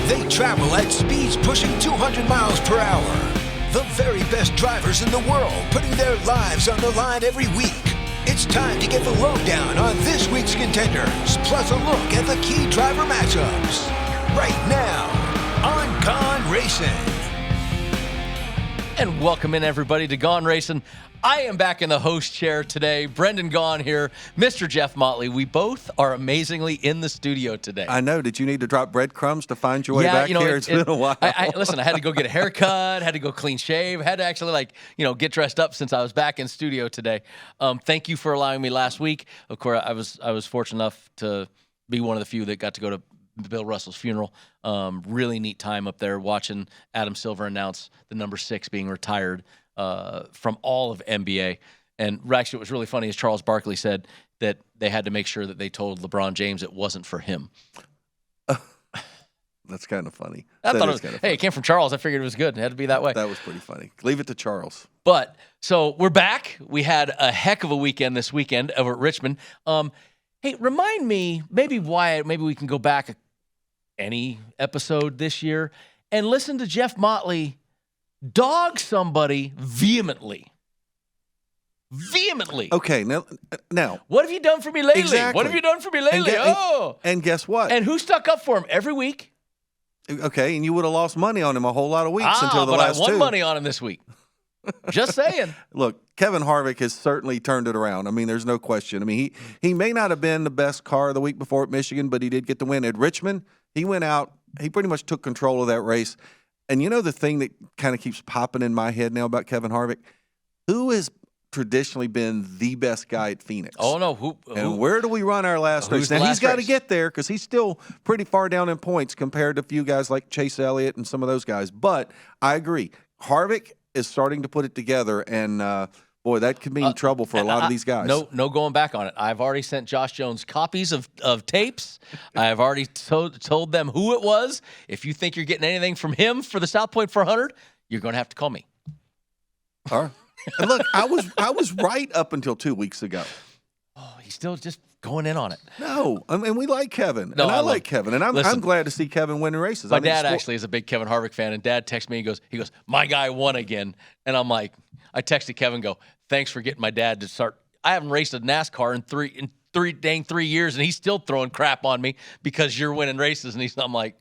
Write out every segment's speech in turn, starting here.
They travel at speeds pushing 200 miles per hour. The very best drivers in the world putting their lives on the line every week. It's time to get the lowdown on this week's contenders, plus a look at the key driver matchups. Right now on Gone Racin. And welcome in, everybody, to Gone Racin. I am back in the host chair today. Brendan Gaughan here, Mr. Jeff Motley. We both are amazingly in the studio today. I know. Did you need to drop breadcrumbs to find your way back here? It's been a while. Listen, I had to go get a haircut, had to go clean shave, had to actually get dressed up since I was back in studio today. Thank you for allowing me last week. Of course, I was fortunate enough to be one of the few that got to go to Bill Russell's funeral. Really neat time up there watching Adam Silver announce the number 6 being retired from all of NBA. And actually, what was really funny is Charles Barkley said that they had to make sure that they told LeBron James it wasn't for him. That's kind of funny. I thought it was kind of funny. Hey, it came from Charles. I figured it was good. It had to be that way. That was pretty funny. Leave it to Charles. But so we're back. We had a heck of a weekend this weekend over at Richmond. Hey, remind me maybe we can go back any episode this year and listen to Jeff Motley dog somebody vehemently. Okay, now. What have you done for me lately? Exactly. What have you done for me lately? And guess what? And who stuck up for him every week? Okay, and you would have lost money on him a whole lot of weeks until the last two. But I won money on him this week. Just saying. Look, Kevin Harvick has certainly turned it around. I mean, there's no question. I mean, he may not have been the best car the week before at Michigan, but he did get the win. At Richmond, he went out. He pretty much took control of that race. And you know the thing that kind of keeps popping in my head now about Kevin Harvick? Who has traditionally been the best guy at Phoenix? Oh, no. Who? And where do we run our last race? Now, he's got to get there because he's still pretty far down in points compared to a few guys like Chase Elliott and some of those guys. But I agree. Harvick is starting to put it together, and boy, that could mean trouble for a lot of these guys. No going back on it. I've already sent Josh Jones copies of tapes. I've already told them who it was. If you think you're getting anything from him for the South Point 400, you're going to have to call me. All right. And look, I was right up until 2 weeks ago. Oh, he's still just going in on it. No, I mean, we like Kevin, and I like Kevin, and I'm glad to see Kevin winning races. My dad actually is a big Kevin Harvick fan, and Dad texts me. He goes, my guy won again, and I'm like, I texted Kevin, thanks for getting my dad to start. I haven't raced a NASCAR in three years, and he's still throwing crap on me because you're winning races, and I'm like,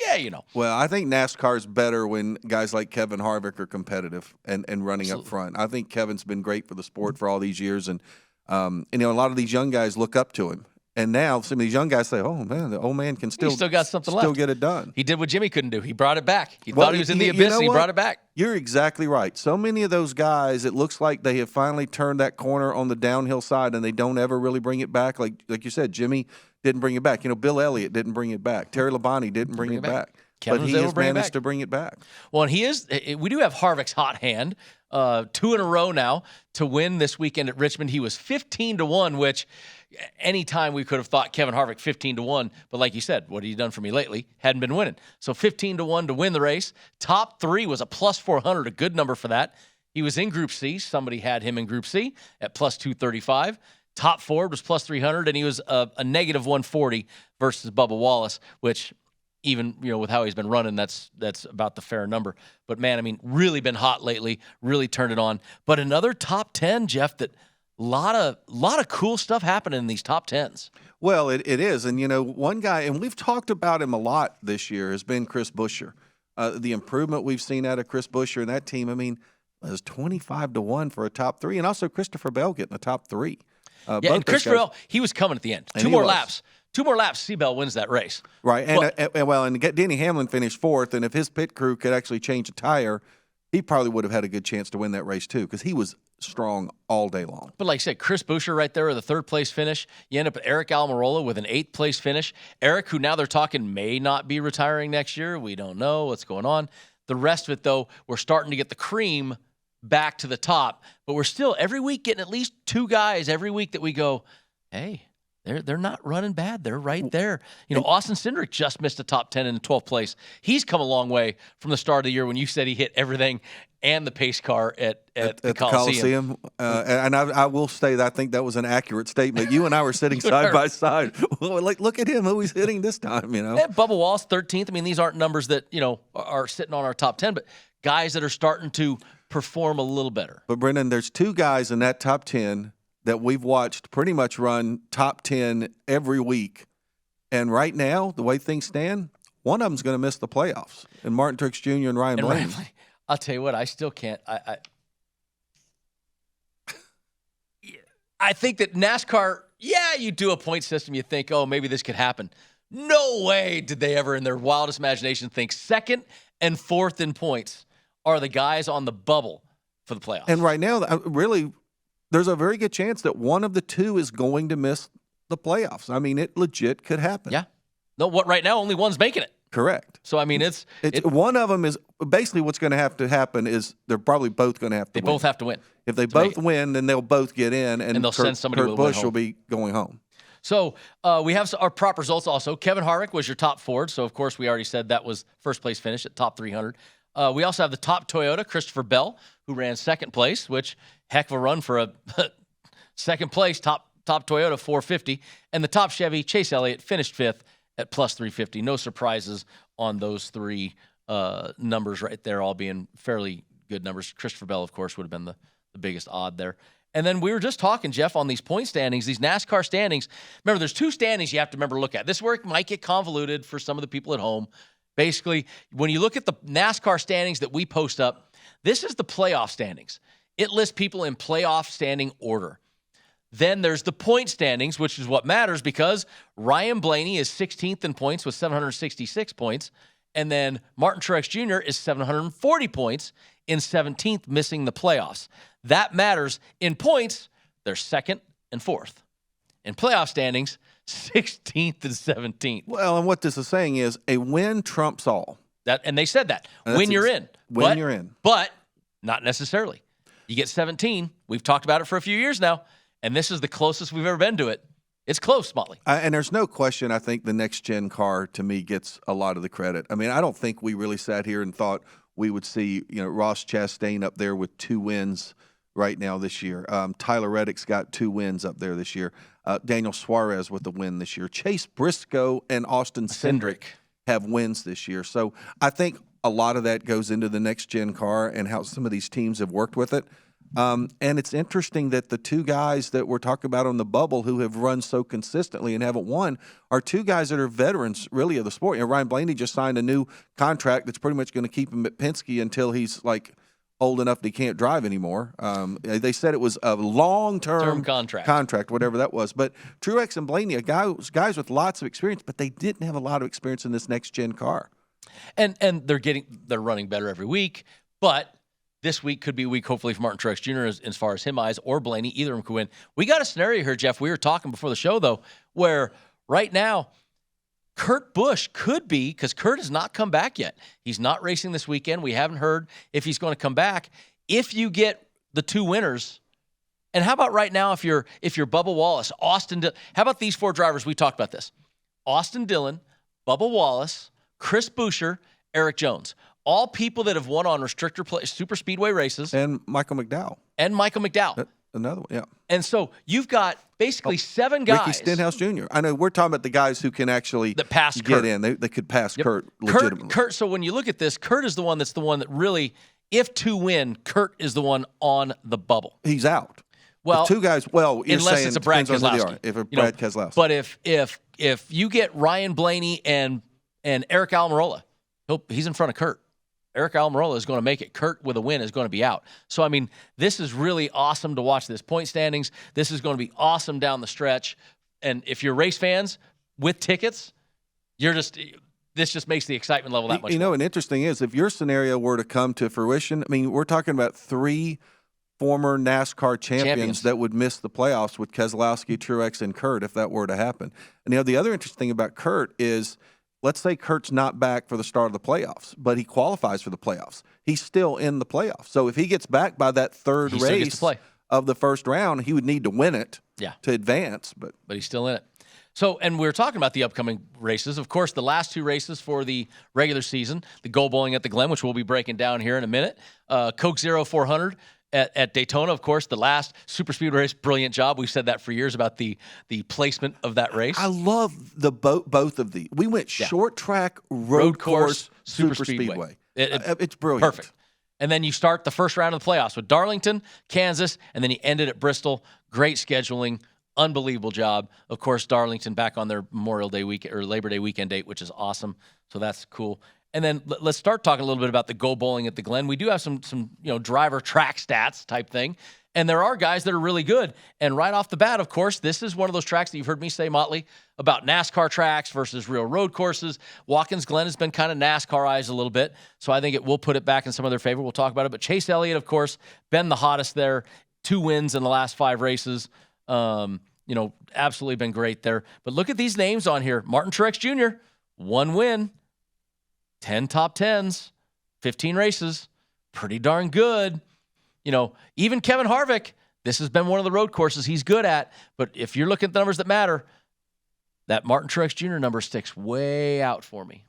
yeah, Well, I think NASCAR's better when guys like Kevin Harvick are competitive and running up front. I think Kevin's been great for the sport for all these years, and a lot of these young guys look up to him. And now some of these young guys say, oh, man, the old man can still got something left. Still get it done. He did what Jimmy couldn't do. He brought it back. He thought he was in the abyss, and he brought it back. You're exactly right. So many of those guys, it looks like they have finally turned that corner on the downhill side, and they don't ever really bring it back. Like you said, Jimmy didn't bring it back. Bill Elliott didn't bring it back. Terry Labonte didn't bring it back. But he has managed to bring it back. Well, and we do have Harvick's hot hand, 2 in a row now to win this weekend at Richmond. He was 15-1, which anytime we could have thought Kevin Harvick 15-1, but like you said, what have you done for me lately? Hadn't been winning. So 15-1 to win the race. Top 3 was a plus 400, a good number for that. He was in Group C. Somebody had him in Group C at plus 235. Top 4 was plus 300, and he was a negative 140 versus Bubba Wallace, which even with how he's been running, that's about the fair number. But man, I mean, really been hot lately, really turned it on. But another top 10, Jeff, that lot of cool stuff happening in these top 10s. Well, it is, and one guy, and we've talked about him a lot this year, has been Chris Buescher. The improvement we've seen out of Chris Buescher and that team, I mean, is 25-1 for a top 3, and also Christopher Bell getting a top 3. And Christopher Bell, he was coming at the end. 2 more laps. 2 more laps, Seabell wins that race. Right, and Denny Hamlin finished 4th, and if his pit crew could actually change a tire, he probably would have had a good chance to win that race too, because he was strong all day long. But like I said, Chris Buescher right there with a 3rd-place finish. You end up with Eric Almirola with an 8th-place finish. Eric, who now they're talking may not be retiring next year. We don't know what's going on. The rest of it, though, we're starting to get the cream back to the top, but we're still every week getting at least 2 guys every week that we go, hey, they're not running bad. They're right there. Austin Cindric just missed a top 10 in 12th place. He's come a long way from the start of the year when you said he hit everything and the pace car at the the Coliseum. And I will say that I think that was an accurate statement. You and I were sitting side by side. Like, look at him, who he's hitting this time, And Bubba Wallace, 13th. I mean, these aren't numbers that, are sitting on our top 10, but guys that are starting to perform a little better. But, Brendan, there's two guys in that top 10 that we've watched pretty much run top 10 every week. And right now, the way things stand, one of them's going to miss the playoffs. And Martin Truex Jr. and Ryan Blaney. I'll tell you what, I still can't. I think that NASCAR, you do a point system, you think, oh, maybe this could happen. No way did they ever, in their wildest imagination, think second and fourth in points are the guys on the bubble for the playoffs. And right now, really, there's a very good chance that one of the two is going to miss the playoffs. I mean, it legit could happen. Yeah. No, right now, only one's making it. Correct. So, I mean, it's one of them is basically what's going to have to happen is they're probably both going to have to win. They both have to win. If they both win, then they'll both get in, and they'll send somebody Kurt with a win Busch home. will be going home. So we have our prop results also. Kevin Harvick was your top Ford. So, of course, we already said that was first place finish at top 300. We also have the top Toyota, Christopher Bell, who ran second place, which heck of a run for a second place, top Toyota, 450. And the top Chevy, Chase Elliott, finished fifth at plus 350. No surprises on those three numbers right there, all being fairly good numbers. Christopher Bell, of course, would have been the biggest odd there. And then we were just talking, Jeff, on these point standings, these NASCAR standings. Remember, there's two standings you have to remember to look at. This is where it might get convoluted for some of the people at home. Basically, when you look at the NASCAR standings that we post up, this is the playoff standings. It lists people in playoff standing order. Then there's the point standings, which is what matters because Ryan Blaney is 16th in points with 766 points. And then Martin Truex Jr. is 740 points in 17th, missing the playoffs. That matters. In points, they're second and fourth. In playoff standings, 16th and 17th. Well, and what this is saying is a win trumps all. And they said that. When you're in. You're in. But not necessarily. You get 17. We've talked about it for a few years now. And this is the closest we've ever been to it. It's close, Motley. And there's no question, I think the next-gen car, to me, gets a lot of the credit. I mean, I don't think we really sat here and thought we would see, Ross Chastain up there with 2 wins right now this year. Tyler Reddick's got 2 wins up there this year. Daniel Suarez with a win this year. Chase Briscoe and Austin Cindric have wins this year. So I think a lot of that goes into the next-gen car and how some of these teams have worked with it. And it's interesting that the two guys that we're talking about on the bubble who have run so consistently and haven't won are two guys that are veterans, really, of the sport. Ryan Blaney just signed a new contract that's pretty much going to keep him at Penske until he's, old enough that he can't drive anymore. They said it was a long-term contract, whatever that was. But Truex and Blaney are guys with lots of experience, but they didn't have a lot of experience in this next-gen car. And they're running better every week, but this week could be a week, hopefully, for Martin Truex Jr. as far as him eyes or Blaney. Either of them could win. We got a scenario here, Jeff. We were talking before the show, though, where right now Kurt Busch could be, because Kurt has not come back yet. He's not racing this weekend. We haven't heard if he's going to come back. If you get the 2 winners, and how about right now if you're Bubba Wallace, how about these 4 drivers? We talked about this. Austin Dillon, Bubba Wallace, Chris Buescher, Eric Jones. All people that have won on super speedway races. And Michael McDowell. Another one, yeah. And so you've got basically 7 guys. Ricky Stenhouse Jr. I know we're talking about the guys who can actually get Kurt. in. They could pass Kurt legitimately. Kurt, so when you look at this, Kurt is the one that really, if 2 win, Kurt is the one on the bubble. He's out. Well, the 2 guys, you're unless saying it's a Brad Keselowski. If a Brad Keselowski. But if you get Ryan Blaney and Eric Almirola, he's in front of Kurt. Eric Almirola is going to make it. Kurt with a win is going to be out. So, I mean, this is really awesome to watch this point standings. This is going to be awesome down the stretch. And if you're race fans with tickets, this just makes the excitement level that much more. And interesting is if your scenario were to come to fruition, I mean, we're talking about 3 former NASCAR champions that would miss the playoffs with Keselowski, Truex, and Kurt if that were to happen. And the other interesting thing about Kurt is, let's say Kurt's not back for the start of the playoffs, but he qualifies for the playoffs. He's still in the playoffs. So if he gets back by that 3rd race of the first round, he would need to win it to advance. But he's still in it. So, and we were talking about the upcoming races. Of course, the last 2 races for the regular season, the Go Bowling at the Glen, which we'll be breaking down here in a minute. Coke Zero 400 at Daytona, of course, the last super speed race. Brilliant job. We've said that for years about the placement of that race. I love the both of these. We went short track, road course, super speedway. It's brilliant. Perfect. And then you start the first round of the playoffs with Darlington, Kansas, and then you end it at Bristol. Great scheduling. Unbelievable job. Of course, Darlington back on their Memorial Day weekend or Labor Day weekend date, which is awesome. So that's cool. And then let's start talking a little bit about the Go Bowling at the Glen. We do have some driver track stats type thing. And there are guys that are really good. And right off the bat, of course, this is one of those tracks that you've heard me say, Motley, about NASCAR tracks versus real road courses. Watkins Glen has been kind of NASCAR-ized a little bit. So I think it will put it back in some of their favor. We'll talk about it. But Chase Elliott, of course, been the hottest there. 2 wins in the last 5 races. Absolutely been great there. But look at these names on here. Martin Truex Jr., 1 win, 10 top 10s, 15 races. Pretty darn good. Even Kevin Harvick, this has been one of the road courses he's good at. But if you're looking at the numbers that matter, that Martin Truex Jr. number sticks way out for me.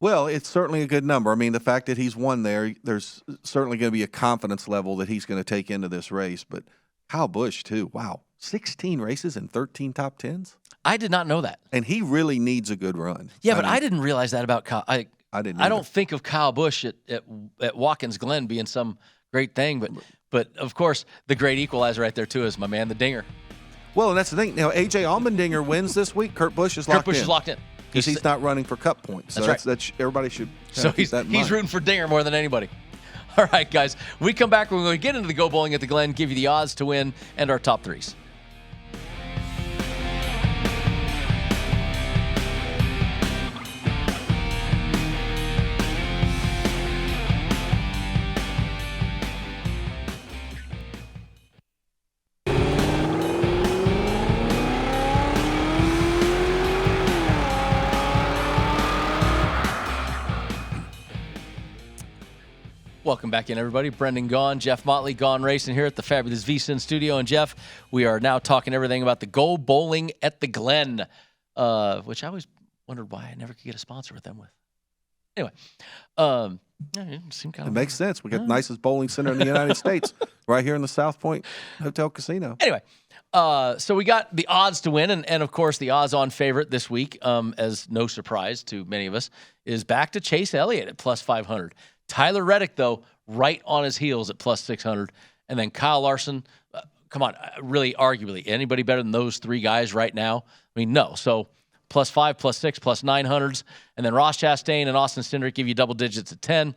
Well, it's certainly a good number. I mean, the fact that he's won there's certainly going to be a confidence level that he's going to take into this race. But Kyle Busch, too. Wow. 16 races and 13 top 10s? I did not know that. And he really needs a good run. Yeah, I didn't realize that about Kyle. I didn't. I don't think of Kyle Busch at Watkins Glen being some great thing, but of course the great equalizer right there too is my man, the Dinger. Well, and that's the thing. Now, AJ Allmendinger wins this week. Kurt Busch is locked in. Because he's not running for Cup points. So that's right. That's everybody should. So he's rooting for Dinger more than anybody. All right, guys. When we come back, we're going to get into the Go Bowling at the Glen, give you the odds to win and our top 3s. Welcome back in, everybody. Brendan Gaughan, Jeff Motley, Gone Racin here at the fabulous VSiN studio. And, Jeff, we are now talking everything about the Go Bowling at the Glen, which I always wondered why I never could get a sponsor with them with. Anyway, it makes sense. We got the nicest bowling center in the United States right here in the South Point Hotel Casino. Anyway, so we got the odds to win, and of course, the odds-on favorite this week, as no surprise to many of us, is back to Chase Elliott at plus 500. Tyler Reddick, though, right on his heels at plus 600. And then Kyle Larson, come on, really arguably, anybody better than those 3 guys right now? I mean, no. So plus 5, plus 6, plus 900s. And then Ross Chastain and Austin Cindric give you double digits at 10.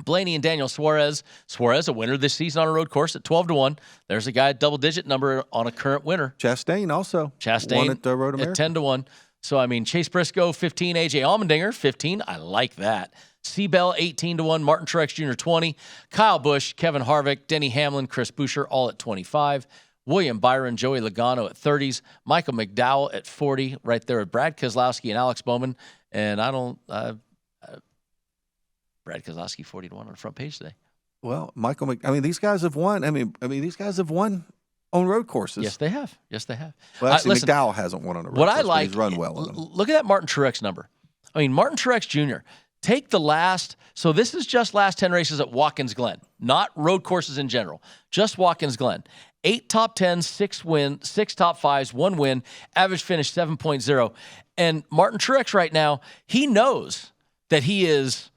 Blaney and Daniel Suarez. Suarez, a winner this season on a road course at 12-1. There's a guy at double-digit number on a current winner. Chastain also. Chastain won at Road America. At 10-1. So, I mean, Chase Briscoe, 15. AJ Allmendinger, 15. I like that. Seabell, 18-1. Martin Truex Jr., 20. Kyle Busch, Kevin Harvick, Denny Hamlin, Chris Buescher, all at 25. William Byron, Joey Logano at 30s. Michael McDowell at 40, right there with Brad Keselowski and Alex Bowman. And Brad Keselowski, 40-1 on the front page today. Well, these guys have won. These guys have won on road courses. Yes, they have. Well, actually, McDowell hasn't won on a road course, but he's run well on them. Look at that Martin Truex number. I mean, Martin Truex Jr., take the last, so this is just last 10 races at Watkins Glen, not road courses in general, just Watkins Glen. 8 top 10s, 6 top 5s, 1 win, average finish 7.0. And Martin Truex right now, he knows that he is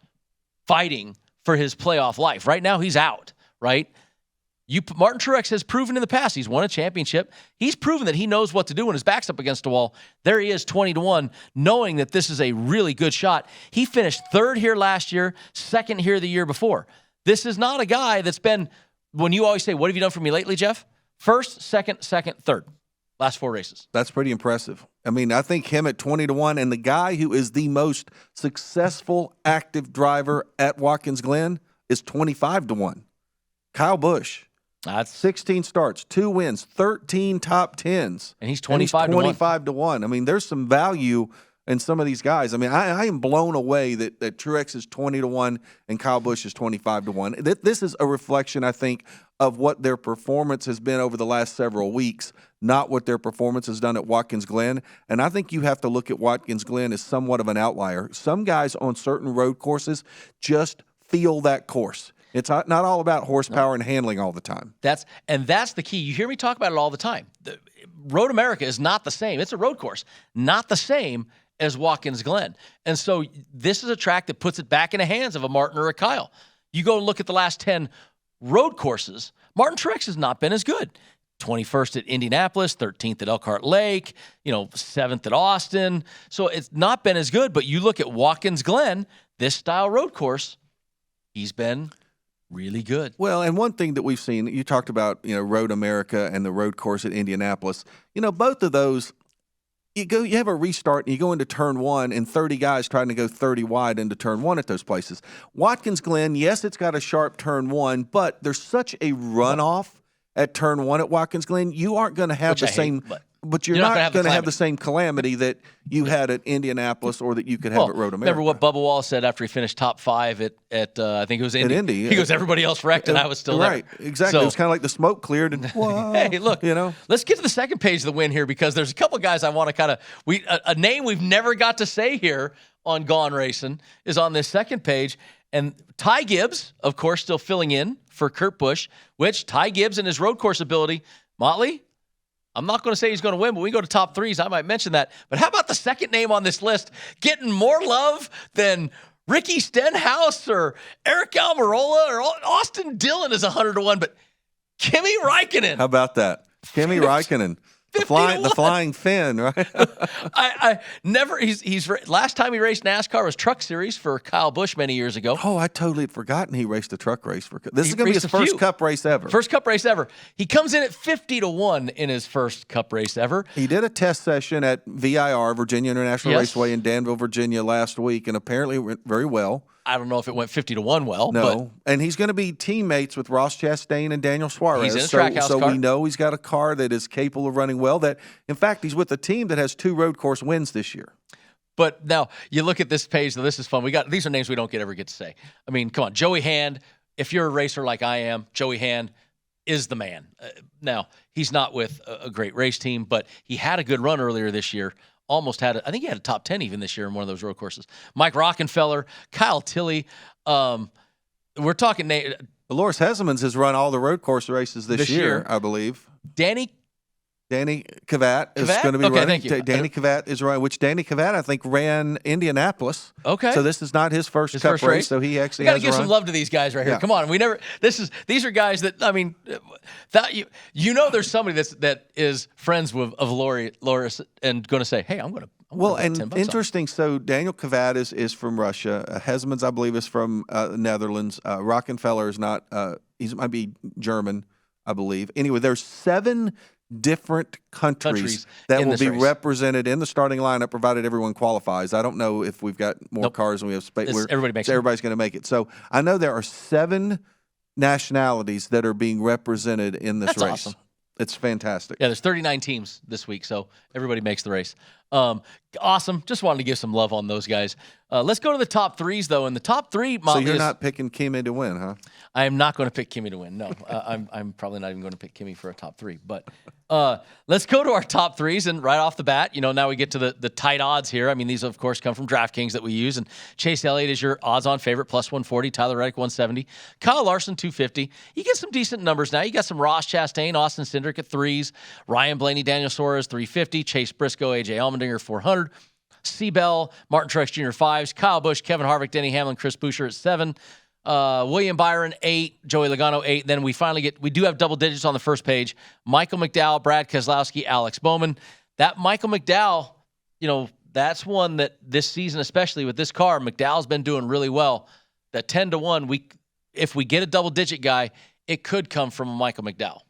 fighting for his playoff life. Right now, he's out, right? Martin Truex has proven in the past, he's won a championship. He's proven that he knows what to do when his back's up against a wall. There he is, 20-1, knowing that this is a really good shot. He finished 3rd here last year, 2nd here the year before. This is not a guy that's been, when you always say, what have you done for me lately, Jeff? 1st, 2nd, 3rd. Last 4 races. That's pretty impressive. I mean, I think him at 20-1, and the guy who is the most successful active driver at Watkins Glen is 25-1. Kyle Busch. That's 16 starts, 2 wins, 13 top 10s. And he's 25-1. I mean, there's some value in some of these guys. I mean, I am blown away that Truex is 20-1 and Kyle Busch is 25-1. This is a reflection, I think, of what their performance has been over the last several weeks, not what their performance has done at Watkins Glen. And I think you have to look at Watkins Glen as somewhat of an outlier. Some guys on certain road courses just feel that course. It's not all about horsepower and handling all the time. That's the key. You hear me talk about it all the time. Road America is not the same. It's a road course, not the same as Watkins Glen. And so this is a track that puts it back in the hands of a Martin or a Kyle. You go and look at the last 10 road courses. Martin Truex has not been as good. 21st at Indianapolis, 13th at Elkhart Lake, 7th at Austin. So it's not been as good. But you look at Watkins Glen, this style road course, he's been really good. Well, and one thing that we've seen, you talked about, Road America and the road course at Indianapolis. Both of those, you have a restart and you go into turn one and 30 guys trying to go 30 wide into turn one at those places. Watkins Glen, yes, it's got a sharp turn one, but there's such a runoff at turn one at Watkins Glen. You aren't going to have the same. But you're not going to have the same calamity that you had at Indianapolis or that you could have at Road America. Remember what Bubba Wallace said after he finished top 5 at I think it was Indy. At Indy, he goes, everybody else wrecked and I was still there. Right, exactly. So, it was kind of like the smoke cleared. And hey, look, let's get to the second page of the win here because there's a couple guys I want to kind of a name we've never got to say here on Gone Racin is on this second page. And Ty Gibbs, of course, still filling in for Kurt Busch, which Ty Gibbs and his road course ability, Motley, I'm not going to say he's going to win, but we go to top threes. I might mention that. But how about the second name on this list getting more love than Ricky Stenhouse or Eric Almirola or Austin Dillon is 100-1, but Kimi Räikkönen. How about that? Kimi Räikkönen. The flying Finn, right? I never. He's last time he raced NASCAR was Truck Series for Kyle Busch many years ago. Oh, I totally had forgotten he raced a truck race for. This is going to be his first Cup race ever. First Cup race ever. He comes in at 50-1 in his first Cup race ever. He did a test session at VIR, Virginia International Raceway in Danville, Virginia last week, and apparently it went very well. I don't know if it went 50-1 well. No, and he's going to be teammates with Ross Chastain and Daniel Suarez. He's in a Trackhouse car. So we know he's got a car that is capable of running well. That, in fact, he's with a team that has 2 road course wins this year. But now you look at this page. This is fun. These are names we don't ever get to say. I mean, come on, Joey Hand. If you're a racer like I am, Joey Hand is the man. Now he's not with a great race team, but he had a good run earlier this year. Almost had I think he had a top 10 even this year in one of those road courses. Mike Rockenfeller, Kyle Tilley. We're talking. Loris Hezemans has run all the road course races this year, I believe. Danny Kvyat is going to be running. Thank you. Danny Kvyat is running, which Danny Kvyat, I think, ran Indianapolis. Okay. So this is not his first Cup race, so he actually has a run. We got to give some love to these guys right here. Yeah. Come on. These are guys that, I mean, there's somebody that is friends of Loris and going to say, hey, I'm going to. Well, and interesting. So Daniel Kvyat is from Russia. Hezemans, I believe, is from the Netherlands. Rockenfeller is not. He might be German, I believe. Anyway, there's 7 different countries that will be represented in the starting lineup, provided everyone qualifies. I don't know if we've got more cars than we have space. Everybody's going to make it. So I know there are 7 nationalities that are being represented in this race. Awesome. It's fantastic. Yeah, there's 39 teams this week, so everybody makes the race. Awesome. Just wanted to give some love on those guys. Let's go to the top 3s, though. And the top 3, Motley, so you're not picking Kimi to win, huh? I am not going to pick Kimi to win. No, I'm probably not even going to pick Kimi for a top 3. But let's go to our top 3s, and right off the bat, now we get to the tight odds here. I mean, these of course come from DraftKings that we use, and Chase Elliott is your odds-on favorite, plus 140. Tyler Reddick 170. Kyle Larson 250. You get some decent numbers now. You got some Ross Chastain, Austin Cindric at 3s, Ryan Blaney, Daniel Suarez 350, Chase Briscoe, AJ Allmendinger 400. Seabell, Martin Truex Jr. 5s, Kyle Busch, Kevin Harvick, Denny Hamlin, Chris Buescher at 7, William Byron 8, Joey Logano 8. Then we do have double digits on the first page. Michael McDowell, Brad Keselowski, Alex Bowman. That Michael McDowell, that's one that this season, especially with this car, McDowell's been doing really well. That 10-1, if we get a double digit guy, it could come from Michael McDowell.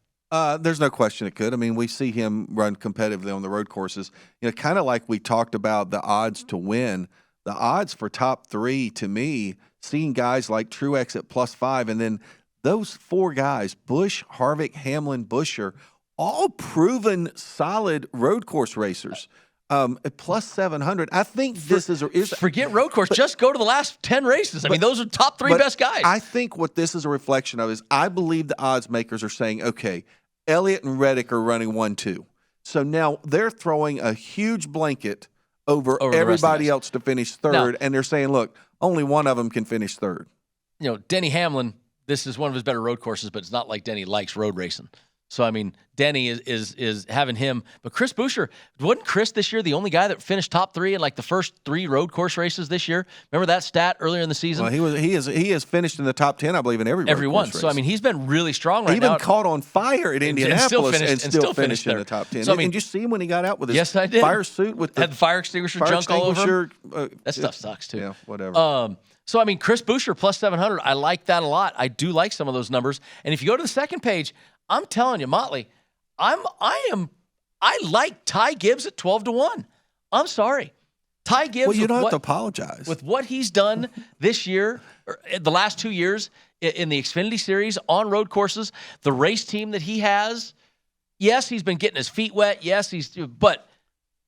There's no question it could. I mean, we see him run competitively on the road courses. Kind of like we talked about the odds to win. The odds for top 3, to me, seeing guys like Truex at +5, and then those 4 guys, Busch, Harvick, Hamlin, Buescher, all proven solid road course racers. At +700, I think this is forget road course. Just go to the last 10 races. I mean, those are top 3 best guys. I think what this is a reflection of is I believe the odds makers are saying, okay, Elliott and Reddick are running 1-2. So now they're throwing a huge blanket over the rest of everybody us. else to finish third, and they're saying, look, only one of them can finish third. Denny Hamlin, this is one of his better road courses, but it's not like Denny likes road racing. So, I mean, Denny is having him. But Chris Buescher, wasn't Chris this year the only guy that finished top 3 in like the first 3 road course races this year? Remember that stat earlier in the season? Well, he has finished in the top 10, I believe, in every one. race. So, I mean, he's been really strong right he now. even caught on fire at Indianapolis and still finished in there. the top 10. So, I mean, and you see him when he got out with his yes, I did. fire suit with had the fire extinguisher junk all over him. That stuff sucks, too. Yeah, whatever. So, I mean, Chris Buescher plus 700, I like that a lot. I do like some of those numbers. And if you go to the second page, I'm telling you, Motley, I like Ty Gibbs at 12-1. I'm sorry. Ty Gibbs. Well, you don't have to apologize. With what he's done this year, or the last 2 years in the Xfinity Series on road courses, the race team that he has, yes, he's been getting his feet wet. Yes, but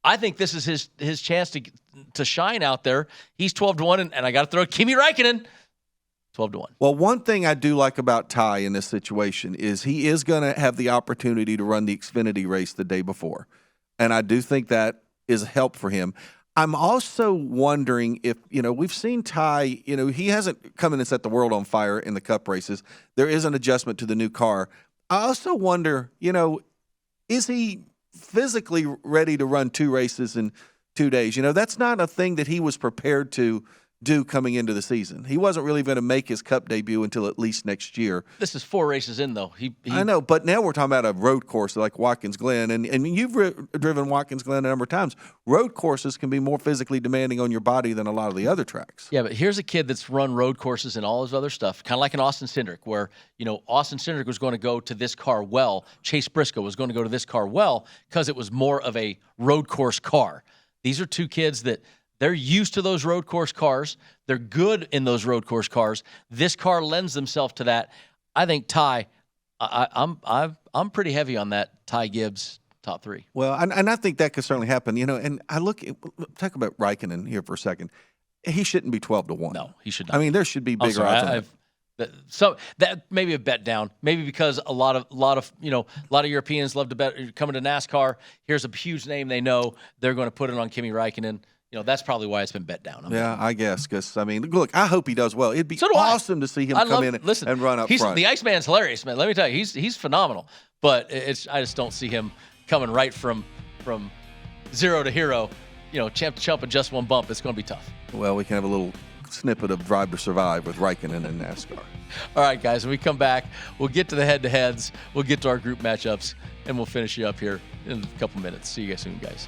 I think this is his chance to shine out there. He's 12-1, and I got to throw Kimi Räikkönen 12-1. Well, one thing I do like about Ty in this situation is he is going to have the opportunity to run the Xfinity race the day before, and I do think that is a help for him. I'm also wondering if, we've seen Ty, he hasn't come in and set the world on fire in the Cup races. There is an adjustment to the new car. I also wonder, is he physically ready to run 2 races in 2 days? That's not a thing that he was prepared to do coming into the season. He wasn't really going to make his Cup debut until at least next year. This is 4 races in, though. I know, but now we're talking about a road course like Watkins Glen, and you've driven Watkins Glen a number of times. Road courses can be more physically demanding on your body than a lot of the other tracks. Yeah, but here's a kid that's run road courses and all his other stuff, kind of like an Austin Cindric, where, Austin Cindric was going to go to this car well. Chase Briscoe was going to go to this car well because it was more of a road course car. These are 2 kids that they're used to those road course cars. They're good in those road course cars. This car lends themselves to that. I think Ty, I'm pretty heavy on that Ty Gibbs top 3. Well, and I think that could certainly happen. And I talk about Räikkönen here for a second. He shouldn't be 12-1. No, he should not. I mean, there should be bigger odds. So that maybe a bet down. Maybe because a lot of Europeans love to bet coming to NASCAR. Here's a huge name they know. They're going to put it on Kimi Räikkönen. That's probably why it's been bet down. I guess, because, look, I hope he does well. It'd be awesome to see him come in and run up front. The Iceman's hilarious, man. Let me tell you, he's phenomenal. But I just don't see him coming right from zero to hero, champ to chump in just one bump. It's going to be tough. Well, we can have a little snippet of Drive to Survive with Räikkönen and NASCAR. All right, guys, when we come back, we'll get to the head-to-heads, we'll get to our group matchups, and we'll finish you up here in a couple minutes. See you guys soon, guys.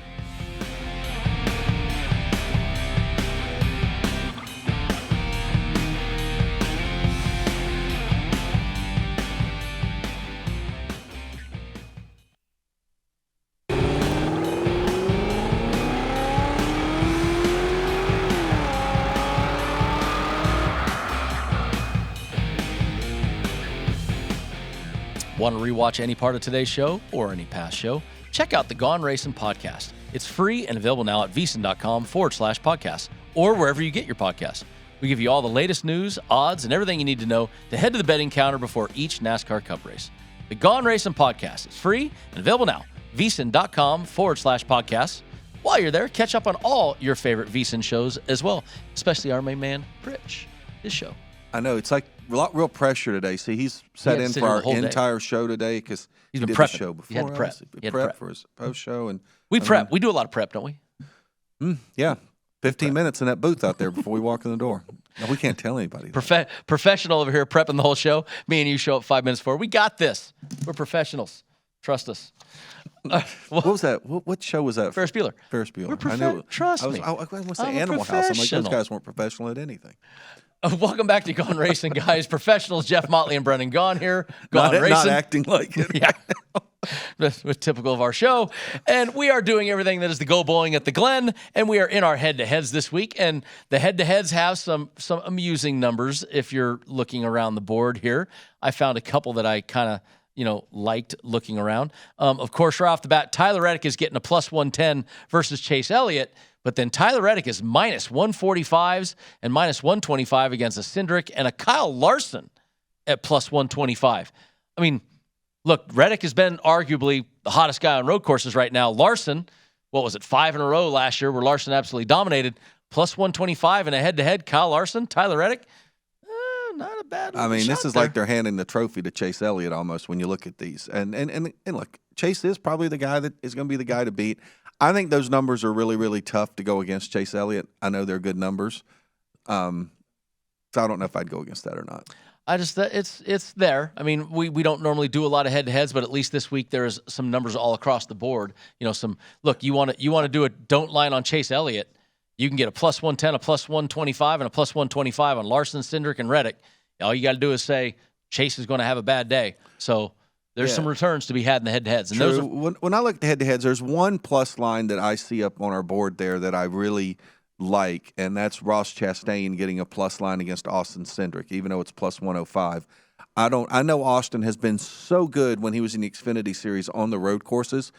Want to rewatch any part of today's show or any past show? Check out the Gone Racin podcast. It's free and available now at VSiN.com/podcast or wherever you get your podcasts. We give you all the latest news, odds, and everything you need to know to head to the betting counter before each NASCAR Cup race. The Gone Racin podcast is free and available now. VSiN.com/podcast. While you're there, catch up on all your favorite VSiN shows as well, especially our main man, Pritch, his show. I know. It's like real pressure today. See, he's sat in for our entire show today because he's been did prepping. the show before. He had to prep. He had prep for his post show, and we prep. We do a lot of prep, don't we? Yeah, 15 minutes in that booth out there before we walk in the door. No, we can't tell anybody. Professional over here prepping the whole show. Me and you show up 5 minutes before. We got this. We're professionals. Trust us. What was that? What show was that? Ferris Bueller. Ferris Bueller. Trust me. I was going to say Animal House. I'm like, those guys weren't professional at anything. Welcome back to Gone Racin, guys. Professionals Jeff Motley and Brendan Gaughan here. Gone Racin. Not acting like it. Yeah. That's typical of our show. And we are doing everything that is the Go Bowling at the Glen, and we are in our head-to-heads this week. And the head-to-heads have some amusing numbers if you're looking around the board here. I found a couple that I kind of liked looking around. Of course, right off the bat, Tyler Reddick is getting a plus 110 versus Chase Elliott. But then Tyler Reddick is minus 145s and minus 125 against a Cindric and a Kyle Larson at plus 125. I mean, look, Reddick has been arguably the hottest guy on road courses right now. Larson, what was it, 5 in a row last year where Larson absolutely dominated. Plus 125 in a head-to-head. Kyle Larson, Tyler Reddick. Not a bad one. I mean, this is like they're handing the trophy to Chase Elliott almost when you look at these. And look, Chase is probably the guy that is going to be the guy to beat. I think those numbers are really, really tough to go against Chase Elliott. I know they're good numbers. So I don't know if I'd go against that or not. It's there. I mean, we don't normally do a lot of head-to-heads, but at least this week there is some numbers all across the board. Look, you want to do a don't line on Chase Elliott. You can get a plus 110, a plus 125, and a plus 125 on Larson, Cindric, and Reddick. All you got to do is say Chase is going to have a bad day. So there's some returns to be had in the head-to-heads. And those when I look at the head-to-heads, there's one plus line that I see up on our board there that I really like, and that's Ross Chastain getting a plus line against Austin Cindric, even though it's plus 105. I know Austin has been so good when he was in the Xfinity Series on the road courses.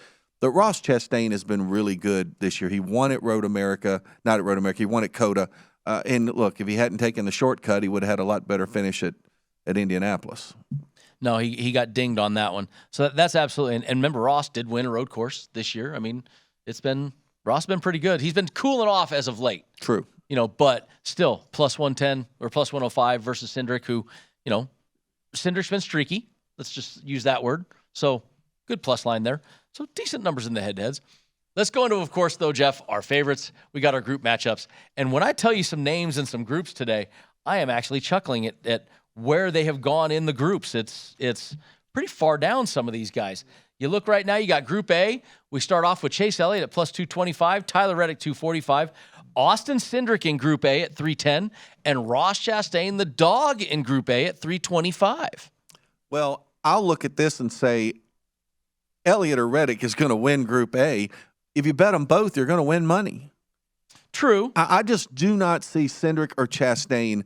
But Ross Chastain has been really good this year. He won at Road America, not at Road America. He won at COTA. And look, if he hadn't taken the shortcut, he would have had a lot better finish at Indianapolis. No, he got dinged on that one. So that's absolutely. And remember, Ross did win a road course this year. I mean, Ross has been pretty good. He's been cooling off as of late. True. But still plus 110 or plus 105 versus Cindric, who, Cindric's been streaky. Let's just use that word. So good plus line there. So decent numbers in the head-to-heads. Let's go into, of course, though, Jeff, our favorites. We got our group matchups. And when I tell you some names and some groups today, I am actually chuckling at where they have gone in the groups. It's pretty far down, some of these guys. You look right now, you got Group A. We start off with Chase Elliott at plus 225, Tyler Reddick 245, Austin Cindric in Group A at 310, and Ross Chastain, the dog, in Group A at 325. Well, I'll look at this and say, Elliott or Reddick is going to win Group A. If you bet them both, you're going to win money. True. I just do not see Cindric or Chastain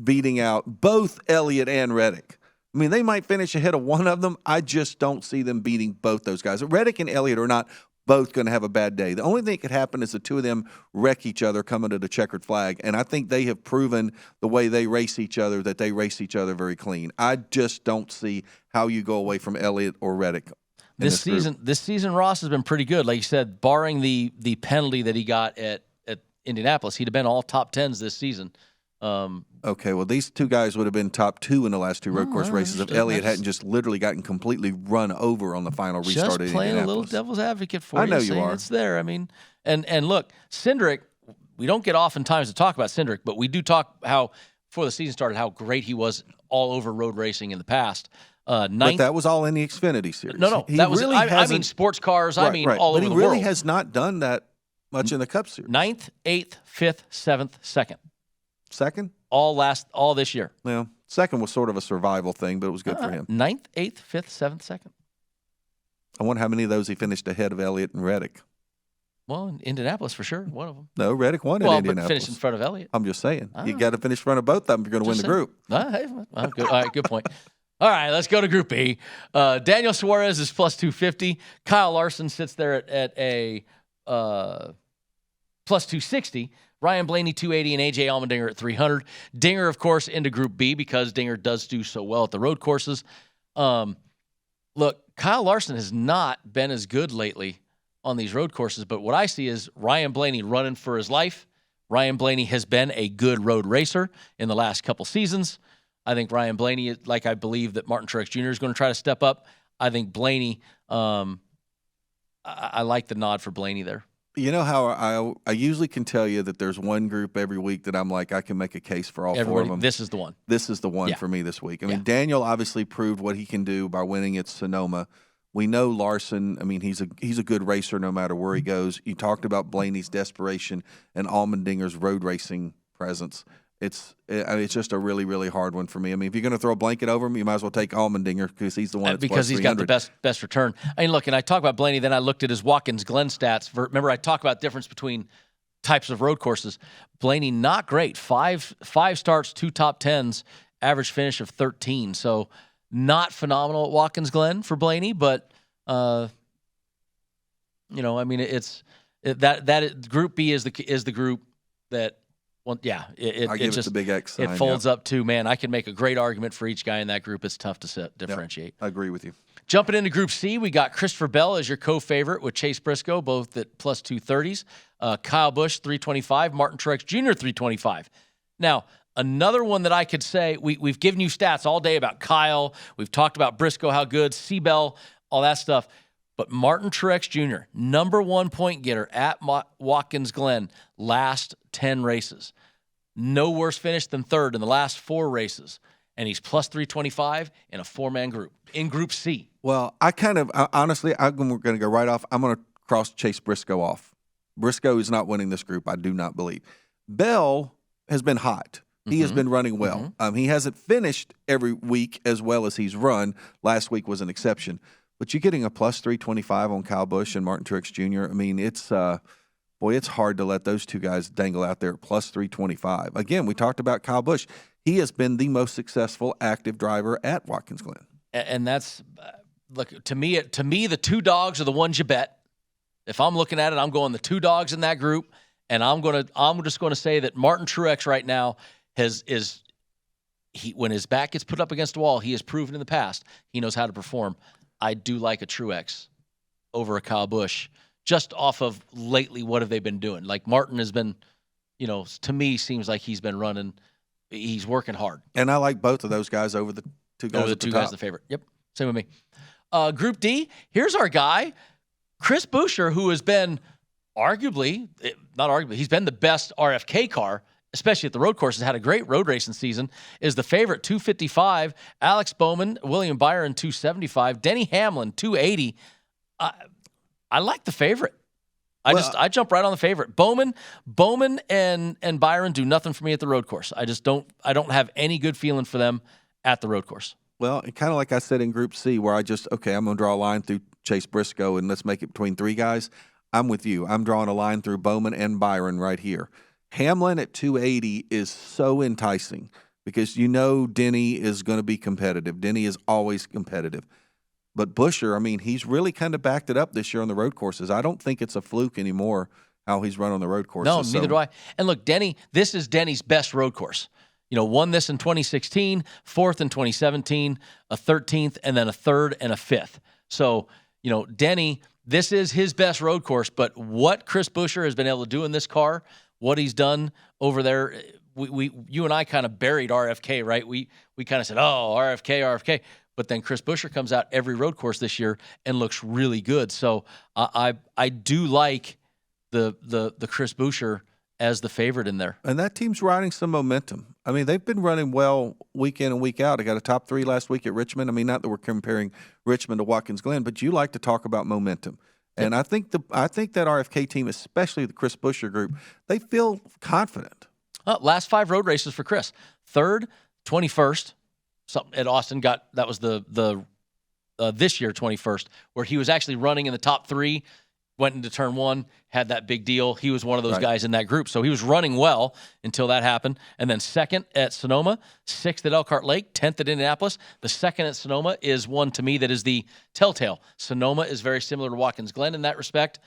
beating out both Elliott and Reddick. I mean, they might finish ahead of one of them. I just don't see them beating both those guys. Reddick and Elliott are not both going to have a bad day. The only thing that could happen is the two of them wreck each other coming to the checkered flag. And I think they have proven the way they race each other that they race each other very clean. I just don't see how you go away from Elliott or Reddick. This season, Ross has been pretty good. Like you said, barring the penalty that he got at Indianapolis, he'd have been all top 10s this season. Okay, well, these two guys would have been top 2 in the last 2 road course races if Elliott hadn't just literally gotten completely run over on the final restart. Just playing a little devil's advocate for you. I know you are. It's there. I mean, and look, Cindric, we don't get oftentimes to talk about Cindric, but we do talk how, before the season started, how great he was all over road racing in the past. But that was all in the Xfinity Series. No, that was. Really I mean, sports cars. Right, I mean, right. all over the world. But he really has not done that much in the Cup Series. 9th, 8th, 5th, 7th, 2nd. Second? All this year. Well, second was sort of a survival thing, but it was good for him. 9th, 8th, 5th, 7th, 2nd. I wonder how many of those he finished ahead of Elliott and Reddick. Well, in Indianapolis for sure, one of them. No, Reddick won in Indianapolis. But finished in front of Elliott. I'm just saying. You got to finish in front of both of them if you're going to win the group. Good. All right, good point. All right, let's go to Group B. Daniel Suarez is plus 250. Kyle Larson sits there at a plus 260. Ryan Blaney, 280, and A.J. Allmendinger at 300. Dinger, of course, into Group B because Dinger does do so well at the road courses. Look, Kyle Larson has not been as good lately on these road courses, but what I see is Ryan Blaney running for his life. Ryan Blaney has been a good road racer in the last couple seasons. I think Ryan Blaney, like I believe that Martin Truex Jr. is going to try to step up. I think Blaney, I like the nod for Blaney there. You know how I usually can tell you that there's one group every week that I'm like, I can make a case for all 4 of them. This is the one. This is the one for me this week. I mean, Daniel obviously proved what he can do by winning at Sonoma. We know Larson, I mean, he's a good racer no matter where he goes. You talked about Blaney's desperation and Allmendinger's road racing presence. It's just a really, really hard one for me. I mean, if you're going to throw a blanket over him, you might as well take Allmendinger because he's the one that's because he's got the best return. I mean, look, and I talk about Blaney, then I looked at his Watkins Glen stats. Remember, I talk about difference between types of road courses. Blaney, not great. Five starts, 2 top 10s, average finish of 13. So not phenomenal at Watkins Glen for Blaney, but I mean, that Group B is the group that. Well, yeah, I give it the big X sign, it folds up to, man, I can make a great argument for each guy in that group. It's tough to differentiate. I agree with you. Jumping into Group C, we got Christopher Bell as your co-favorite with Chase Briscoe, both at plus 230s. Kyle Busch, 325. Martin Truex Jr., 325. Now, another one that I could say, we've given you stats all day about Kyle. We've talked about Briscoe, how good, Seabell, all that stuff. But Martin Truex Jr., number 1 point getter at Watkins Glen, last 10 races. No worse finish than third in the last 4 races. And he's plus 325 in a 4-man group in Group C. Well, honestly, I'm going to go right off. I'm going to cross Chase Briscoe off. Briscoe is not winning this group, I do not believe. Bell has been hot. He has been running well. He hasn't finished every week as well as he's run. Last week was an exception. But you're getting a plus 325 on Kyle Busch and Martin Truex Jr. I mean, it's hard to let those two guys dangle out there at plus 325. Again, we talked about Kyle Busch. He has been the most successful active driver at Watkins Glen. And that's look, to me, the 2 dogs are the ones you bet. If I'm looking at it, I'm going the 2 dogs in that group, and I'm just going to say that Martin Truex right now when his back gets put up against the wall, he has proven in the past he knows how to perform. I do like a Truex over a Kyle Busch just off of lately what have they been doing. Like Martin has been, to me seems like he's been running. He's working hard. And I like both of those guys over the 2 guys. Over the 2 guys, the favorite. Yep, same with me. Group D, here's our guy, Chris Buescher, who has been he's been the best RFK car, especially at the road courses, had a great road racing season, is the favorite, 255. Alex Bowman, William Byron, 275. Denny Hamlin, 280. I like the favorite. I jump right on the favorite. Bowman and Byron do nothing for me at the road course. I don't have any good feeling for them at the road course. Well, kind of like I said in Group C, where I'm going to draw a line through Chase Briscoe and let's make it between 3 guys. I'm with you. I'm drawing a line through Bowman and Byron right here. Hamlin at 280 is so enticing because Denny is going to be competitive. Denny is always competitive. But Buescher, he's really kind of backed it up this year on the road courses. I don't think it's a fluke anymore how he's run on the road courses. No, neither do I. And look, this is Denny's best road course. Won this in 2016, 4th in 2017, a 13th, and then a 3rd and a 5th. So, Denny, this is his best road course. But what Chris Buescher has been able to do in this car, what he's done over there, you and I kind of buried RFK, right? We kind of said, oh, RFK. But then Chris Buescher comes out every road course this year and looks really good. So I do like the Chris Buescher as the favorite in there. And that team's riding some momentum. They've been running well week in and week out. They got a top 3 last week at Richmond. Not that we're comparing Richmond to Watkins Glen, but you like to talk about momentum. And I think that RFK team, especially the Chris Buescher group, they feel confident. Last 5 road races for Chris. 3rd, 21st. At Austin that was the this year 21st, where he was actually running in the top 3, went into turn 1, had that big deal. He was one of those guys in that group. So he was running well until that happened. And then 2nd at Sonoma, 6th at Elkhart Lake, 10th at Indianapolis. The 2nd at Sonoma is one to me that is the telltale. Sonoma is very similar to Watkins Glen in that respect.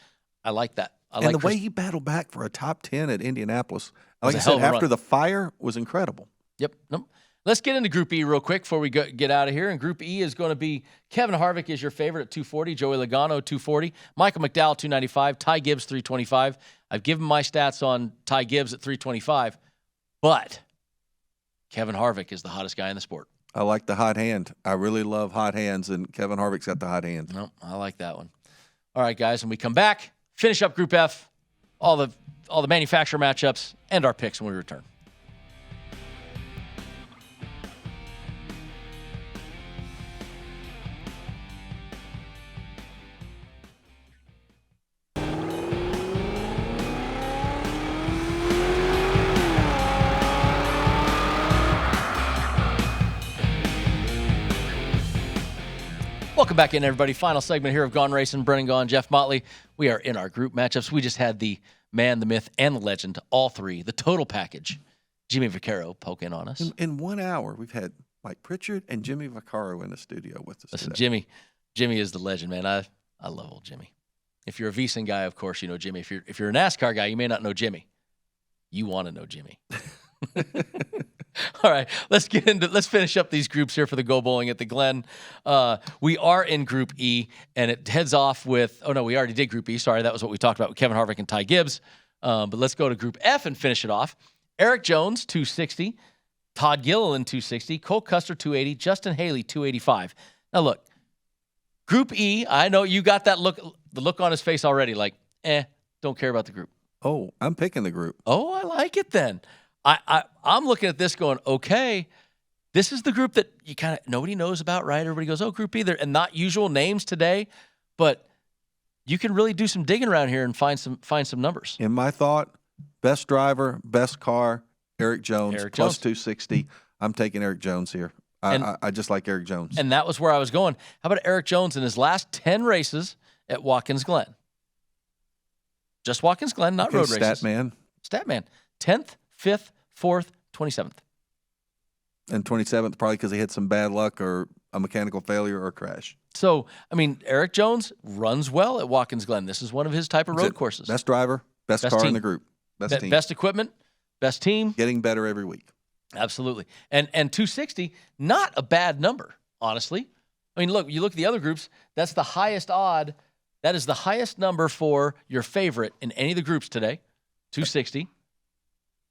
I like that. The way he battled back for a top 10 at Indianapolis, like I said, after the fire, was incredible. Yep. Nope. Let's get into Group E real quick before we get out of here. And Group E is going to be Kevin Harvick is your favorite at 240, Joey Logano 240, Michael McDowell 295, Ty Gibbs 325. I've given my stats on Ty Gibbs at 325, but Kevin Harvick is the hottest guy in the sport. I like the hot hand. I really love hot hands, and Kevin Harvick's got the hot hand. No, I like that one. All right, guys, when we come back, finish up Group F, all the manufacturer matchups, and our picks when we return. Welcome back in, everybody. Final segment here of Gone Racin. Brennan Gaughan, Jeff Motley. We are in our group matchups. We just had the man, the myth, and the legend, all 3, the total package. Jimmy Vaccaro poking on us. In 1 hour, we've had Mike Pritchard and Jimmy Vaccaro in the studio with us. Listen, today. Jimmy is the legend, man. I love old Jimmy. If you're a VSiN guy, of course you know Jimmy. If you're a NASCAR guy, you may not know Jimmy. You want to know Jimmy. All right, let's finish up these groups here for the Go Bowling at the Glen. We are in Group E, and it heads off with, oh no, we already did Group E. Sorry, that was what we talked about with Kevin Harvick and Ty Gibbs. But let's go to Group F and finish it off. Eric Jones, 260. Todd Gilliland, 260. Cole Custer, 280. Justin Haley, 285. Now look, Group E, I know you got that look, the look on his face already, like, don't care about the group. Oh, I'm picking the group. Oh, I like it then. I'm looking at this going, okay, this is the group that you kind of nobody knows about, right? Everybody goes, oh, Group E, and not usual names today, but you can really do some digging around here and find some numbers. In my thought, best driver, best car, Eric Jones, plus 260. I'm taking Eric Jones here. I just like Eric Jones. And that was where I was going. How about Eric Jones in his last 10 races at Watkins Glen? Just Watkins Glen, not road races. Statman. 10th, 5th, 4th, 27th. And 27th probably because he had some bad luck or a mechanical failure or a crash. So, I mean, Eric Jones runs well at Watkins Glen. This is one of his type of road courses. Best driver, best car team in the group. Best team. Best equipment, best team. Getting better every week. Absolutely. And 260, not a bad number, honestly. I mean, look, you look at the other groups, that's the highest odd. That is the highest number for your favorite in any of the groups today, 260.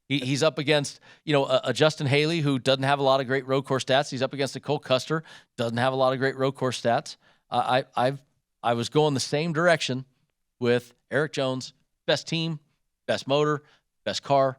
He's up against, a Justin Haley who doesn't have a lot of great road course stats. He's up against a Cole Custer, doesn't have a lot of great road course stats. I was going the same direction with Eric Jones, best team, best motor, best car,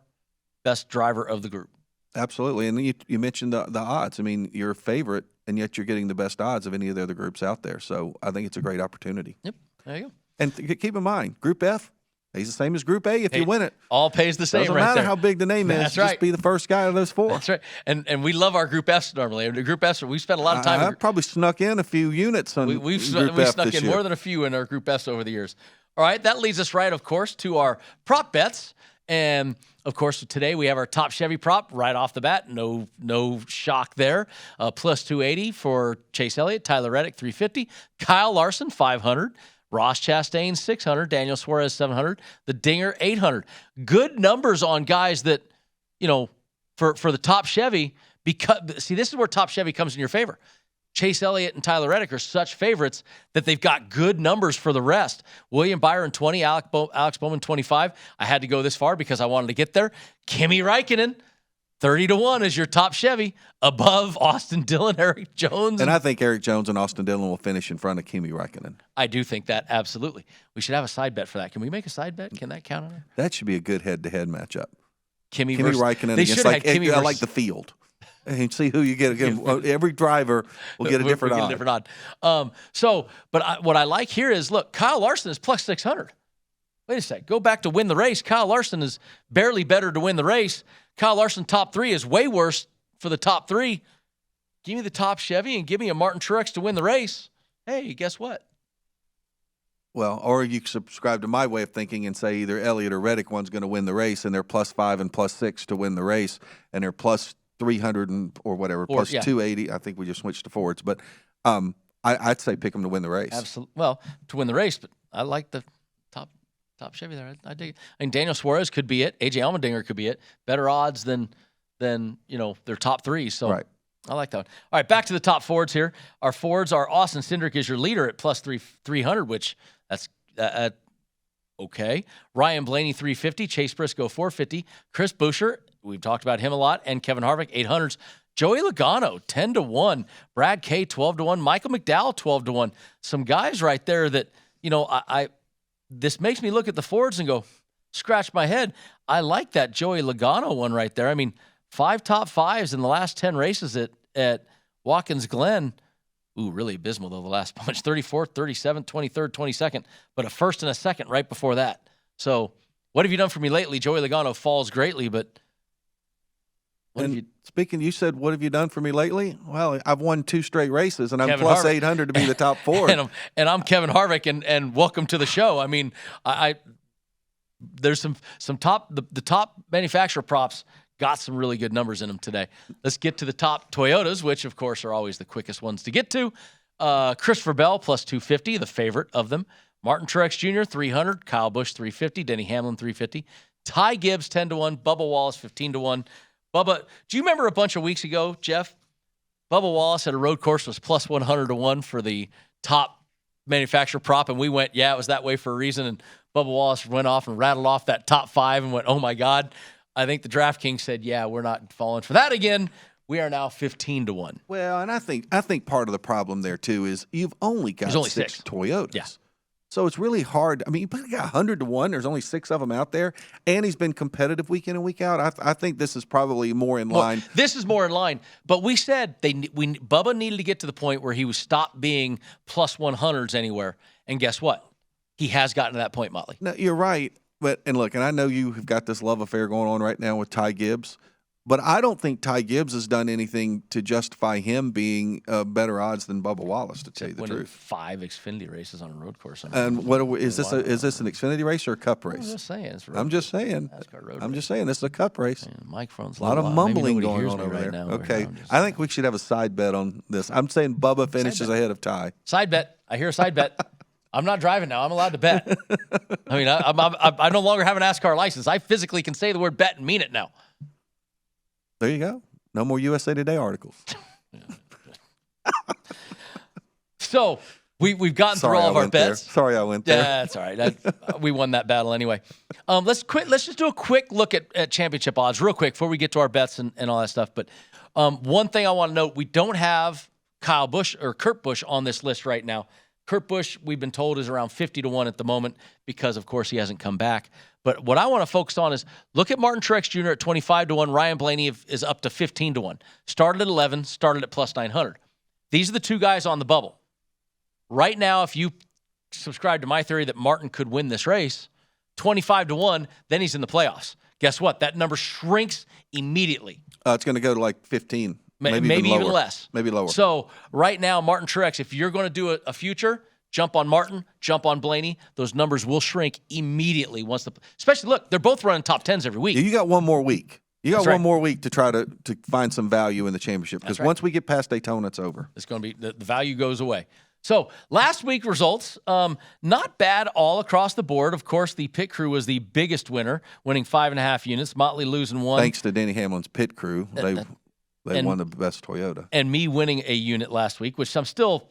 best driver of the group. Absolutely. And you mentioned the odds. I mean, you're a favorite, and yet you're getting the best odds of any of the other groups out there. So I think it's a great opportunity. Yep. There you go. And keep in mind, Group F pays the same as Group A if you win it. All pays the same. Doesn't matter how big the name is. That's right. Just be the first guy of those four. That's right. And we love our Group Fs normally. The Group Fs, we spent a lot of time. I've probably snuck in a few units on we've Group F snuck this in year. more than a few in our Group Fs over the years. All right, that leads us right, of course, to our prop bets. And, of course, today we have our top Chevy prop right off the bat. No shock there. Plus 280 for Chase Elliott, Tyler Reddick, 350. Kyle Larson, 500. Ross Chastain, 600. Daniel Suarez, 700. The Dinger, 800. Good numbers on guys that, for the top Chevy. Because see, this is where top Chevy comes in your favor. Chase Elliott and Tyler Reddick are such favorites that they've got good numbers for the rest. William Byron, 20. Alex Bowman, 25. I had to go this far because I wanted to get there. Kimi Räikkönen, 30-1 is your top Chevy, above Austin Dillon, Eric Jones. And I think Eric Jones and Austin Dillon will finish in front of Kimi Räikkönen. I do think that, absolutely. We should have a side bet for that. Can we make a side bet? Can that count on it? That should be a good head-to-head matchup. Kimi Räikkönen against, I like the field. And see who you get again. Every driver will get a different odd. What I like here is, look, Kyle Larson is plus 600. Wait a sec. Go back to win the race. Kyle Larson is barely better to win the race. Kyle Larson top 3 is way worse for the top 3. Give me the top Chevy and give me a Martin Truex to win the race. Hey, guess what? Well, or you subscribe to my way of thinking and say either Elliott or Reddick one's going to win the race, and they're plus 5 and plus 6 to win the race, and they're plus 300 or whatever, plus 280. I think we just switched to forwards, but I'd say pick them to win the race. Absolutely. Well, to win the race, but I like the top Chevy there. I dig it. I mean, Daniel Suarez could be it. AJ Allmendinger could be it. Better odds than their top 3. So right. I like that one. All right, back to the top Fords here. Our Fords are Austin Cindric is your leader at plus 300, which that's okay. Ryan Blaney 350, Chase Briscoe 450, Chris Buescher, we've talked about him a lot, and Kevin Harvick 800s. Joey Logano 10-1, Brad Kay 12-1, Michael McDowell 12-1. Some guys right there that this makes me look at the Fords and go, scratch my head. I like that Joey Logano one right there. I mean, 5 top 5s in the last 10 races at Watkins Glen. Ooh, really abysmal, though, the last bunch. 34th, 37th, 23rd, 22nd, but a first and a second right before that. So what have you done for me lately? Joey Logano falls greatly, but you said, what have you done for me lately? Well, I've won 2 straight races, and I'm Kevin plus Harvick. 800 to be the top 4. and I'm Kevin Harvick, and welcome to the show. I mean, there's some top the top manufacturer props got some really good numbers in them today. Let's get to the top Toyotas, which, of course, are always the quickest ones to get to. Christopher Bell, plus 250, the favorite of them. Martin Truex Jr., 300. Kyle Busch, 350. Denny Hamlin, 350. Ty Gibbs, 10-1. Bubba Wallace, 15-1. Bubba, do you remember a bunch of weeks ago, Jeff? Bubba Wallace at a road course was plus 100 to 1 for the top manufacturer prop, and we went, yeah, it was that way for a reason. And Bubba Wallace went off and rattled off that top 5 and went, oh my God. I think the DraftKings said, yeah, we're not falling for that again. We are now 15 to 1. Well, and I think part of the problem there too is you've only got There's only 6 Toyotas. Yeah. So it's really hard. I mean, you got 100 to 1. There's only 6 of them out there, and he's been competitive week in and week out. I think this is probably more in line. This is more in line. But we said Bubba needed to get to the point where he was stopped being plus 100s anywhere. And guess what? He has gotten to that point, Motley. No, you're right. And look, and I know you have got this love affair going on right now with Ty Gibbs. But I don't think Ty Gibbs has done anything to justify him being better odds than Bubba Wallace, to tell you the truth. 5 Xfinity races on a road course. And is this an Xfinity race or a Cup race? I'm just saying. I'm just saying this is a Cup race. Man, microphone's a lot of mumbling going on over there. Now, okay, I think we should have a side bet on this. I'm saying Bubba finishes ahead of Ty. Side bet. I hear a side bet. I'm not driving now. I'm allowed to bet. I mean, I no longer have an NASCAR license. I physically can say the word bet and mean it now. There you go. No more USA Today articles. So we've gotten through all of our bets. Sorry I went there. Yeah, that's all right. We won that battle anyway. Let's just do a quick look at championship odds real quick before we get to our bets and all that stuff. But one thing I want to note, we don't have Kyle Busch or Kurt Busch on this list right now. Kurt Busch, we've been told, is around 50 to 1 at the moment because, of course, he hasn't come back. But what I want to focus on is look at Martin Truex Jr. at 25 to 1. Ryan Blaney is up to 15 to 1. Started at 11, started at plus 900. These are the two guys on the bubble. Right now, if you subscribe to my theory that Martin could win this race, 25 to 1, then he's in the playoffs. Guess what? That number shrinks immediately. It's going to go to like 15. Maybe even less. Maybe lower. So right now, Martin Truex, if you're going to do a future, jump on Martin, jump on Blaney. Those numbers will shrink immediately especially look, they're both running top 10s every week. You got one more week. You got one more week to try to find some value in the championship because once we get past Daytona, it's over. It's going to be the value goes away. So last week results, not bad all across the board. Of course, the pit crew was the biggest winner, winning 5.5 units. Motley losing 1. Thanks to Denny Hamlin's pit crew. They won the best Toyota. And me winning a unit last week, which I'm still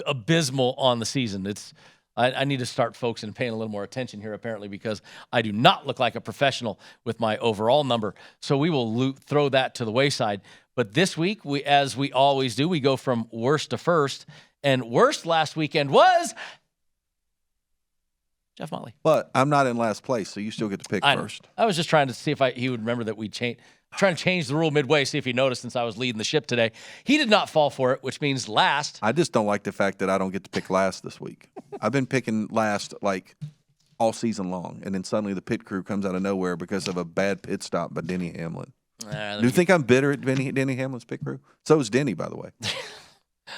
abysmal on the season. I need to start focusing and paying a little more attention here, apparently, because I do not look like a professional with my overall number. So we will throw that to the wayside. But this week, as we always do, we go from worst to first. And worst last weekend was Jeff Motley. But I'm not in last place, so you still get to pick first. I was just trying to see if he would remember that we changed. Trying to change the rule midway, see if he noticed since I was leading the ship today. He did not fall for it, which means last. I just don't like the fact that I don't get to pick last this week. I've been picking last like all season long, and then suddenly the pit crew comes out of nowhere because of a bad pit stop by Denny Hamlin. Do you think I'm bitter at Denny Hamlin's pit crew? So is Denny, by the way.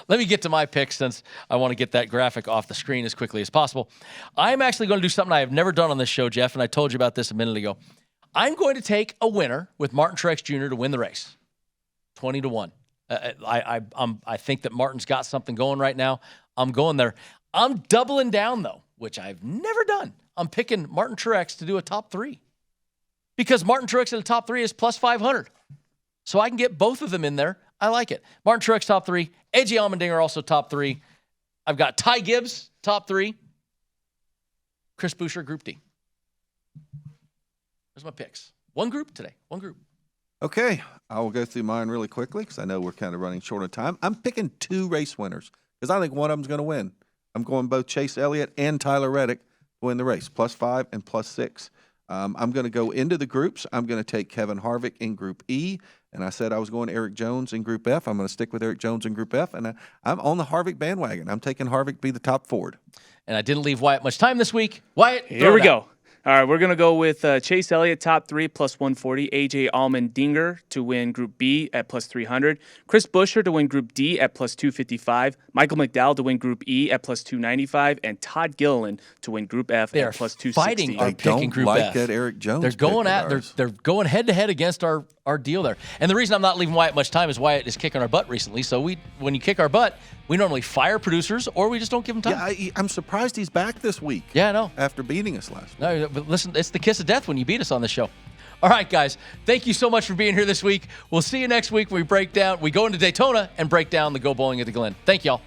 Let me get to my picks since I want to get that graphic off the screen as quickly as possible. I'm actually going to do something I have never done on this show, Jeff, and I told you about this a minute ago. I'm going to take a winner with Martin Truex Jr. to win the race, 20 to 1. I think that Martin's got something going right now. I'm going there. I'm doubling down, though, which I've never done. I'm picking Martin Truex to do a top 3 because Martin Truex in the top 3 is plus 500. So I can get both of them in there. I like it. Martin Truex, top 3. A.J. Allmendinger, also top 3. I've got Ty Gibbs, top 3. Chris Buescher, Group D. There's my picks. One group today. One group. Okay. I will go through mine really quickly because I know we're kind of running short on time. I'm picking 2 race winners because I think one of them's going to win. I'm going both Chase Elliott and Tyler Reddick to win the race, plus 5 and plus 6. I'm going to go into the groups. I'm going to take Kevin Harvick in Group E, and I said I was going Eric Jones in Group F. I'm going to stick with Eric Jones in Group F, and I'm on the Harvick bandwagon. I'm taking Harvick to be the top Ford. And I didn't leave Wyatt much time this week. Wyatt, here we go. All right, we're going to go with Chase Elliott, top 3, plus 140. A.J. Allmendinger to win Group B at plus 300. Chris Buescher to win Group D at plus 255. Michael McDowell to win Group E at plus 295. And Todd Gilliland to win Group F at plus 260. Fighting our picking Group F. That Eric Jones. They're going head to head against our deal there. And the reason I'm not leaving Wyatt much time is Wyatt is kicking our butt recently. So when you kick our butt, we normally fire producers or we just don't give them time. Yeah, I'm surprised he's back this week. Yeah, I know. After beating us last week. No, but listen, it's the kiss of death when you beat us on this show. All right, guys. Thank you so much for being here this week. We'll see you next week when we go into Daytona and break down the Go Bowling at the Glen. Thank y'all.